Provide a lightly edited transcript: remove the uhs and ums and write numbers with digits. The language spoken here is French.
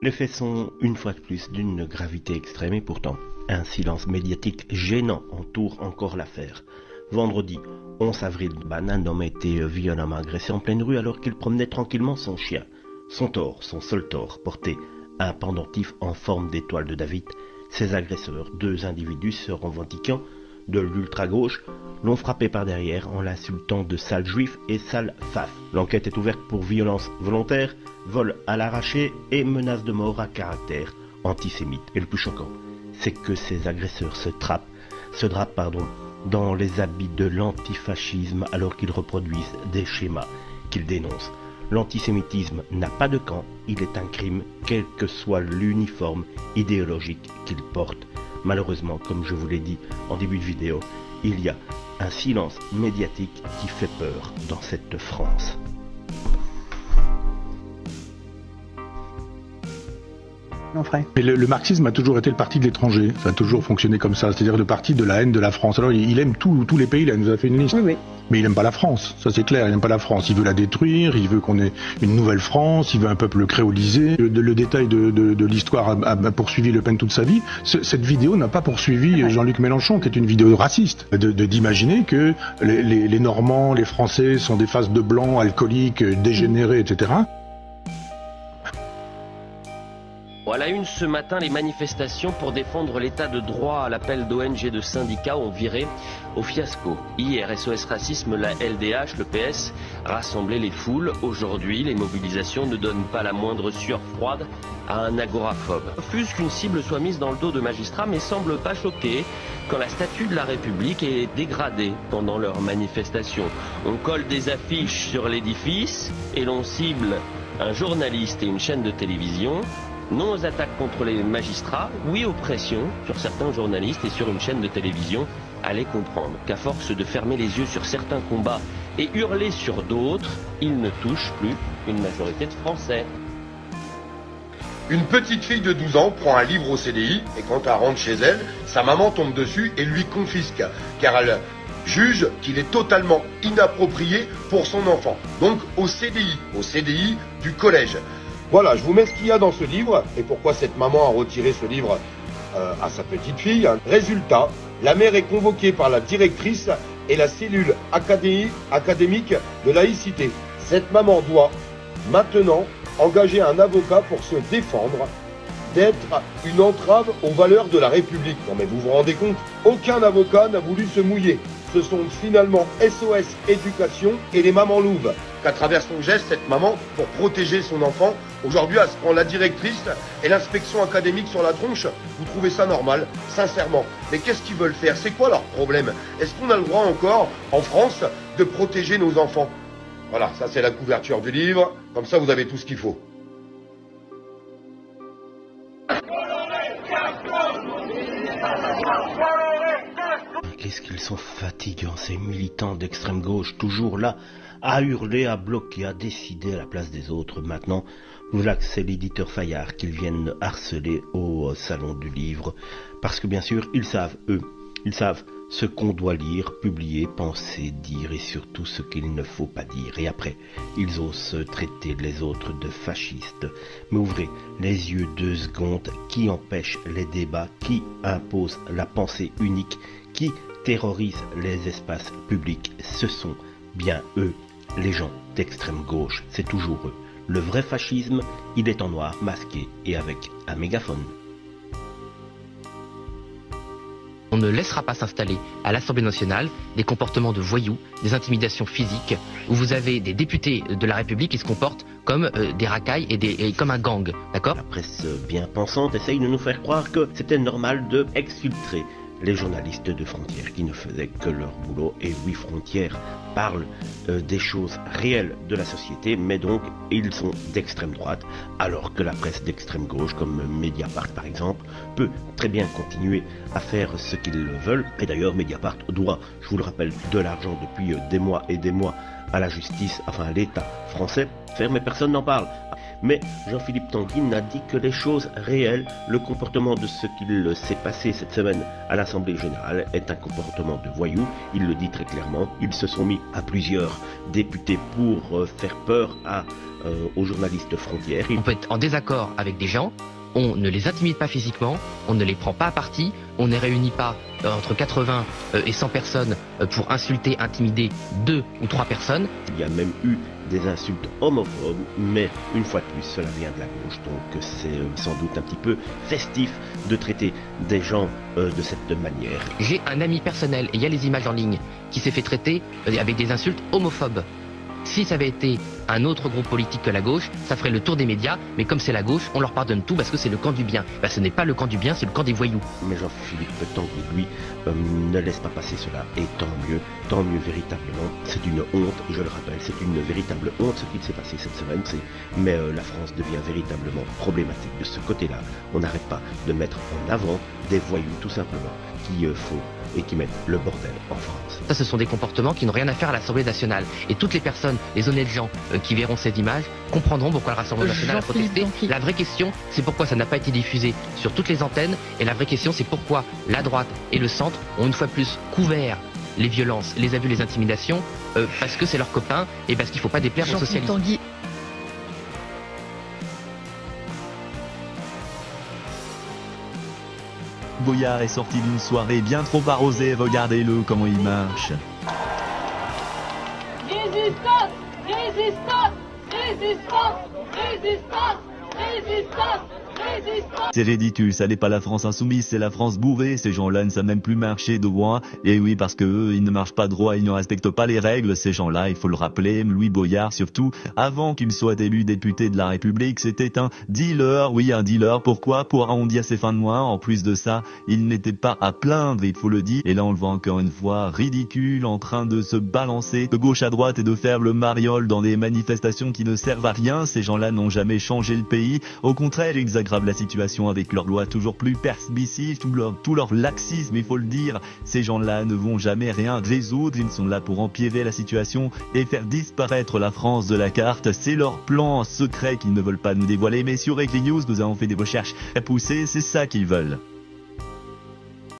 Les faits sont, une fois de plus, d'une gravité extrême et pourtant, un silence médiatique gênant entoure encore l'affaire. Vendredi 11 avril, un homme a été violemment agressé en pleine rue alors qu'il promenait tranquillement son chien. Son tort, son seul tort, portait un pendentif en forme d'étoile de David. Ses agresseurs, deux individus se revendiquant de l'ultra-gauche, l'ont frappé par derrière en l'insultant de sale juif et sale faf. L'enquête est ouverte pour violence volontaire, vol à l'arraché et menace de mort à caractère antisémite. Et le plus choquant, c'est que ces agresseurs se drapent dans les habits de l'antifascisme alors qu'ils reproduisent des schémas qu'ils dénoncent. L'antisémitisme n'a pas de camp, il est un crime, quel que soit l'uniforme idéologique qu'il porte. Malheureusement, comme je vous l'ai dit en début de vidéo, il y a un silence médiatique qui fait peur dans cette France. Mais le marxisme a toujours été le parti de l'étranger, ça a toujours fonctionné comme ça, c'est-à-dire le parti de la haine de la France. Alors il aime tous les pays, il nous a fait une liste, oui. Mais il n'aime pas la France, ça c'est clair, il n'aime pas la France, il veut la détruire, il veut qu'on ait une nouvelle France, il veut un peuple créolisé. Le détail de l'histoire a poursuivi Le Pen toute sa vie. Cette vidéo n'a pas poursuivi Jean-Luc Mélenchon, qui est une vidéo raciste, d'imaginer que les Normands, les Français sont des faces de blancs, alcooliques, dégénérés, etc. À la une ce matin, les manifestations pour défendre l'état de droit à l'appel d'ONG et de syndicats ont viré au fiasco. Hier, SOS Racisme, la LDH, le PS rassemblaient les foules. Aujourd'hui, les mobilisations ne donnent pas la moindre sueur froide à un agoraphobe. Refuse qu'une cible soit mise dans le dos de magistrats, mais semble pas choqué quand la statue de la République est dégradée pendant leur manifestation. On colle des affiches sur l'édifice et l'on cible un journaliste et une chaîne de télévision. Non aux attaques contre les magistrats, oui aux pressions sur certains journalistes et sur une chaîne de télévision. Allez comprendre qu'à force de fermer les yeux sur certains combats et hurler sur d'autres, ils ne touchent plus une majorité de Français. Une petite fille de 12 ans prend un livre au CDI et quand elle rentre chez elle, sa maman tombe dessus et lui confisque, car elle juge qu'il est totalement inapproprié pour son enfant. Donc au CDI du collège. Voilà, je vous mets ce qu'il y a dans ce livre et pourquoi cette maman a retiré ce livre à sa petite fille. Résultat, la mère est convoquée par la directrice et la cellule académique de laïcité. Cette maman doit maintenant engager un avocat pour se défendre d'être une entrave aux valeurs de la République. Non mais vous vous rendez compte, aucun avocat n'a voulu se mouiller. Ce sont finalement SOS Éducation et les mamans louves. Qu'à travers son geste, cette maman, pour protéger son enfant, aujourd'hui elle se prend la directrice et l'inspection académique sur la tronche. Vous trouvez ça normal, sincèrement? Mais qu'est-ce qu'ils veulent faire? C'est quoi leur problème? Est-ce qu'on a le droit encore, en France, de protéger nos enfants? Voilà, ça c'est la couverture du livre, comme ça vous avez tout ce qu'il faut. Qu'est-ce qu'ils sont fatigants, ces militants d'extrême gauche, toujours là, à hurler, à bloquer, à décider à la place des autres. Maintenant, voilà que c'est l'éditeur Fayard qu'ils viennent harceler au salon du livre, parce que bien sûr, ils savent ce qu'on doit lire, publier, penser, dire et surtout ce qu'il ne faut pas dire. Et après, ils osent traiter les autres de fascistes. Mais ouvrez les yeux 2 secondes, qui empêche les débats, qui impose la pensée unique, qui terrorise les espaces publics. Ce sont bien eux, les gens d'extrême gauche, c'est toujours eux. Le vrai fascisme, il est en noir, masqué et avec un mégaphone. On ne laissera pas s'installer à l'Assemblée nationale des comportements de voyous, des intimidations physiques, où vous avez des députés de la République qui se comportent comme des racailles et comme un gang, d'accord? La presse bien pensante essaye de nous faire croire que c'était normal de exfiltrer les journalistes de Frontières qui ne faisaient que leur boulot. Et oui, Frontières parle des choses réelles de la société, mais donc ils sont d'extrême droite, alors que la presse d'extrême gauche, comme Mediapart par exemple, peut très bien continuer à faire ce qu'ils veulent. Et d'ailleurs, Mediapart doit, je vous le rappelle, de l'argent depuis des mois et des mois à la justice, enfin à l'État français, mais personne n'en parle. Mais Jean-Philippe Tanguy n'a dit que les choses réelles. Le comportement de ce qu'il s'est passé cette semaine à l'Assemblée Générale est un comportement de voyous. Il le dit très clairement. Ils se sont mis à plusieurs députés pour faire peur aux journalistes frontières. On peut être en désaccord avec des gens, on ne les intimide pas physiquement, on ne les prend pas à partie, on ne réunit pas entre 80 et 100 personnes pour insulter, intimider 2 ou 3 personnes. Il y a même eu des insultes homophobes, mais une fois de plus, cela vient de la gauche, donc c'est sans doute un petit peu festif de traiter des gens de cette manière. J'ai un ami personnel, et il y a les images en ligne, qui s'est fait traiter avec des insultes homophobes. Si ça avait été un autre groupe politique que la gauche, ça ferait le tour des médias, mais comme c'est la gauche, on leur pardonne tout parce que c'est le camp du bien. Ben, ce n'est pas le camp du bien, c'est le camp des voyous. Mais Jean-Philippe Tanguy, lui, ne laisse pas passer cela, et tant mieux véritablement. C'est une honte, je le rappelle, c'est une véritable honte ce qu'il s'est passé cette semaine, mais la France devient véritablement problématique de ce côté-là. On n'arrête pas de mettre en avant des voyous, tout simplement, qui font et qui mettent le bordel en France. Ça, ce sont des comportements qui n'ont rien à faire à l'Assemblée nationale. Et toutes les personnes, les honnêtes gens qui verront ces images, comprendront pourquoi le Rassemblement national a protesté. La vraie question, c'est pourquoi ça n'a pas été diffusé sur toutes les antennes. Et la vraie question, c'est pourquoi la droite et le centre ont une fois plus couvert les violences, les abus, les intimidations, parce que c'est leurs copains et parce qu'il ne faut pas déplaire aux socialistes. Boyard est sorti d'une soirée bien trop arrosée, regardez-le comment il marche. Résistance, résistance, résistance, résistance, résistance, résistance. C'est ridicule, ça n'est pas la France insoumise, c'est la France bourrée. Ces gens-là ne savent même plus marcher droit. Et oui, parce que eux, ils ne marchent pas droit, ils ne respectent pas les règles. Ces gens-là, il faut le rappeler, Louis Boyard surtout, avant qu'il soit élu député de la République, c'était un dealer. Oui, un dealer. Pourquoi? Pour arrondir ses fins de mois. En plus de ça, il n'était pas à plaindre, il faut le dire. Et là, on le voit encore une fois, ridicule, en train de se balancer de gauche à droite et de faire le mariole dans des manifestations qui ne servent à rien. Ces gens-là n'ont jamais changé le pays. Au contraire, ils aggravent la situation avec leurs lois toujours plus permissives, tout leur laxisme, il faut le dire. Ces gens-là ne vont jamais rien résoudre, ils sont là pour empirer la situation et faire disparaître la France de la carte. C'est leur plan secret qu'ils ne veulent pas nous dévoiler, mais sur Eclinius, nous avons fait des recherches poussées, c'est ça qu'ils veulent.